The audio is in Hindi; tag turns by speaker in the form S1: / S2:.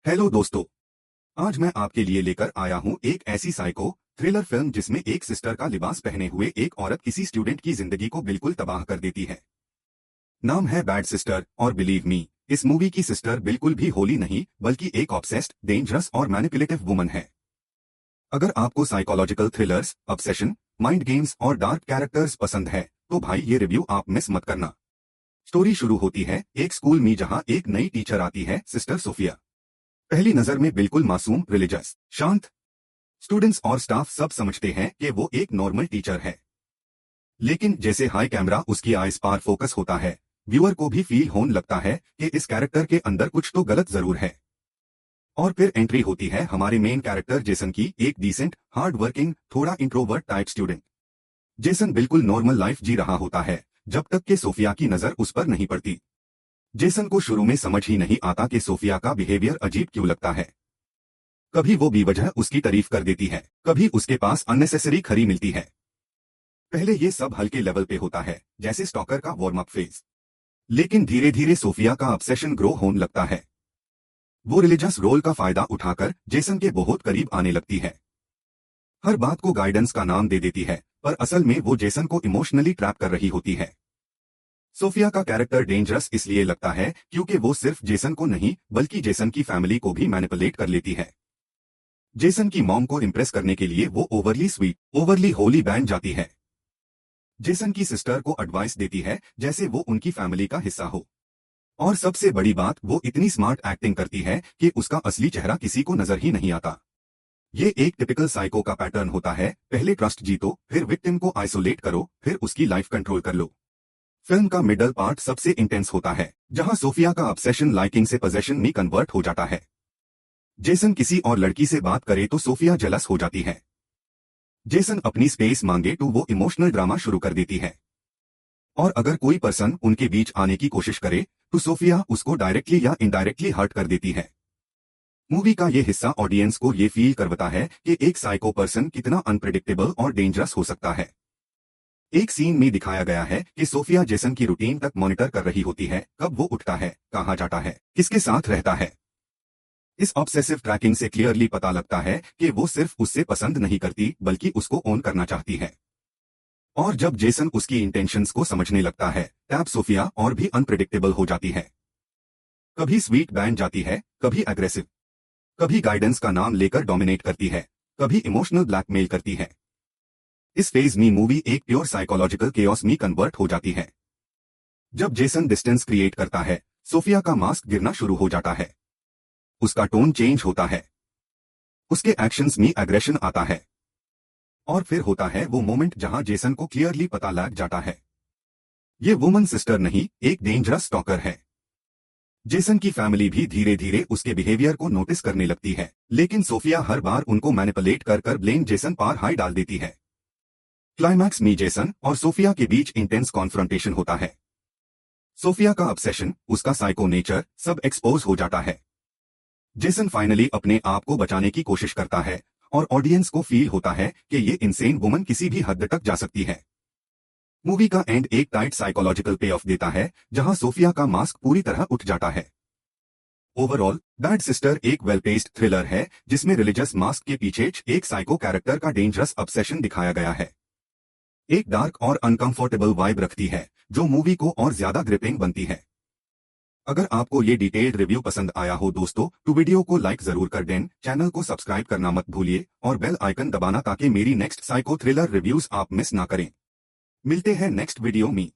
S1: हेलो दोस्तों, आज मैं आपके लिए लेकर आया हूं एक ऐसी साइको थ्रिलर फिल्म जिसमें एक सिस्टर का लिबास पहने हुए एक औरत किसी स्टूडेंट की जिंदगी को बिल्कुल तबाह कर देती है। नाम है बैड सिस्टर और बिलीव मी, इस मूवी की सिस्टर बिल्कुल भी होली नहीं बल्कि एक ऑब्सेस्ड, डेंजरस और मैनिपुलेटिव वुमन है। अगर आपको psychological thrillers, obsession, mind games और डार्क कैरेक्टर्स पसंद है तो भाई ये रिव्यू आप मिस मत करना। स्टोरी शुरू होती है एक स्कूल में जहां एक नई टीचर आती है, सिस्टर सोफिया। पहली नजर में बिल्कुल मासूम, रिलीजियस, शांत। स्टूडेंट्स और स्टाफ सब समझते हैं कि वो एक नॉर्मल टीचर है। लेकिन जैसे हाई कैमरा उसकी आइज पर फोकस होता है, व्यूअर को भी फील होने लगता है कि इस कैरेक्टर के अंदर कुछ तो गलत जरूर है। और फिर एंट्री होती है हमारे मेन कैरेक्टर जेसन की, एक डिसेंट, हार्ड वर्किंग, थोड़ा इंट्रोवर्ट टाइप स्टूडेंट। जेसन बिल्कुल नॉर्मल लाइफ जी रहा होता है जब तक कि सोफिया की नजर उस पर नहीं पड़ती। जेसन को शुरू में समझ ही नहीं आता कि सोफिया का बिहेवियर अजीब क्यों लगता है। कभी वो बेवजह उसकी तारीफ कर देती है, कभी उसके पास अननेसेसरी खरी मिलती है। पहले ये सब हल्के लेवल पे होता है, जैसे स्टॉकर का वार्म अप फेज। लेकिन धीरे धीरे सोफिया का ऑब्सेशन ग्रो होने लगता है। वो रिलीजियस रोल का फायदा उठाकर जेसन के बहुत करीब आने लगती है। हर बात को गाइडेंस का नाम दे देती है, पर असल में वो जेसन को इमोशनली ट्रैप कर रही होती है। सोफिया का कैरेक्टर डेंजरस इसलिए लगता है क्योंकि वो सिर्फ जेसन को नहीं बल्कि जेसन की फैमिली को भी मैनिपुलेट कर लेती है। जेसन की मॉम को इम्प्रेस करने के लिए वो ओवरली स्वीट, ओवरली होली बन जाती है। जेसन की सिस्टर को एडवाइस देती है जैसे वो उनकी फैमिली का हिस्सा हो। और सबसे बड़ी बात, वो इतनी स्मार्ट एक्टिंग करती है कि उसका असली चेहरा किसी को नजर ही नहीं आता। ये एक टिपिकल साइको का पैटर्न होता है, पहले ट्रस्ट जीतो, फिर विक्टिम को आइसोलेट करो, फिर उसकी लाइफ कंट्रोल कर लो। फिल्म का मिडल पार्ट सबसे इंटेंस होता है, जहां सोफिया का ऑब्सेशन लाइकिंग से पोजेशन में कन्वर्ट हो जाता है। जेसन किसी और लड़की से बात करे तो सोफिया जेलस हो जाती है। जेसन अपनी स्पेस मांगे तो वो इमोशनल ड्रामा शुरू कर देती है। और अगर कोई पर्सन उनके बीच आने की कोशिश करे तो सोफिया उसको डायरेक्टली या इनडायरेक्टली हर्ट कर देती है। मूवी का ये हिस्सा ऑडियंस को ये फील करवाता है कि एक साइको पर्सन कितना अनप्रेडिक्टेबल और डेंजरस हो सकता है। एक सीन में दिखाया गया है कि सोफिया जेसन की रूटीन तक मॉनिटर कर रही होती है, कब वो उठता है, कहाँ जाता है, किसके साथ रहता है। इस ऑब्सेसिव ट्रैकिंग से क्लियरली पता लगता है कि वो सिर्फ उससे पसंद नहीं करती बल्कि उसको ओन करना चाहती है। और जब जेसन उसकी इंटेंशंस को समझने लगता है तब सोफिया और भी अनप्रेडिक्टेबल हो जाती है। कभी स्वीट बन जाती है, कभी एग्रेसिव, कभी गाइडेंस का नाम लेकर डोमिनेट करती है, कभी इमोशनल ब्लैकमेल करती है। इस फेज में मूवी एक प्योर साइकोलॉजिकल केओस में कन्वर्ट हो जाती है। जब जेसन डिस्टेंस क्रिएट करता है, सोफिया का मास्क गिरना शुरू हो जाता है। उसका टोन चेंज होता है, उसके एक्शंस में एग्रेशन आता है। और फिर होता है वो मोमेंट जहां जेसन को क्लियरली पता लग जाता है ये वुमन सिस्टर नहीं, एक डेंजरस स्टॉकर है। जेसन की फैमिली भी धीरे धीरे उसके बिहेवियर को नोटिस करने लगती है, लेकिन सोफिया हर बार उनको मैनिपुलेट कर कर ब्लेम जेसन पर हाई डाल देती है। क्लाइमैक्स में जेसन और सोफिया के बीच इंटेंस कॉन्फ्रंटेशन होता है। सोफिया का ऑब्सेशन, उसका साइको नेचर सब एक्सपोज हो जाता है। जेसन फाइनली अपने आप को बचाने की कोशिश करता है और ऑडियंस को फील होता है कि ये इंसेन वुमन किसी भी हद तक जा सकती है। मूवी का एंड एक टाइट साइकोलॉजिकल पे ऑफ देता है जहां सोफिया का मास्क पूरी तरह उठ जाता है। ओवरऑल बैड सिस्टर एक वेल पेस्ड थ्रिलर है जिसमें रिलीजियस मास्क के पीछे एक साइको कैरेक्टर का डेंजरस ऑब्सेशन दिखाया गया है। एक डार्क और अनकंफर्टेबल वाइब रखती है जो मूवी को और ज्यादा ग्रिपिंग बनती है। अगर आपको ये डिटेल्ड रिव्यू पसंद आया हो दोस्तों तो वीडियो को लाइक जरूर कर दें, चैनल को सब्सक्राइब करना मत भूलिए और बेल आइकन दबाना ताकि मेरी नेक्स्ट साइको थ्रिलर रिव्यूज आप मिस ना करें। मिलते हैं नेक्स्ट वीडियो में।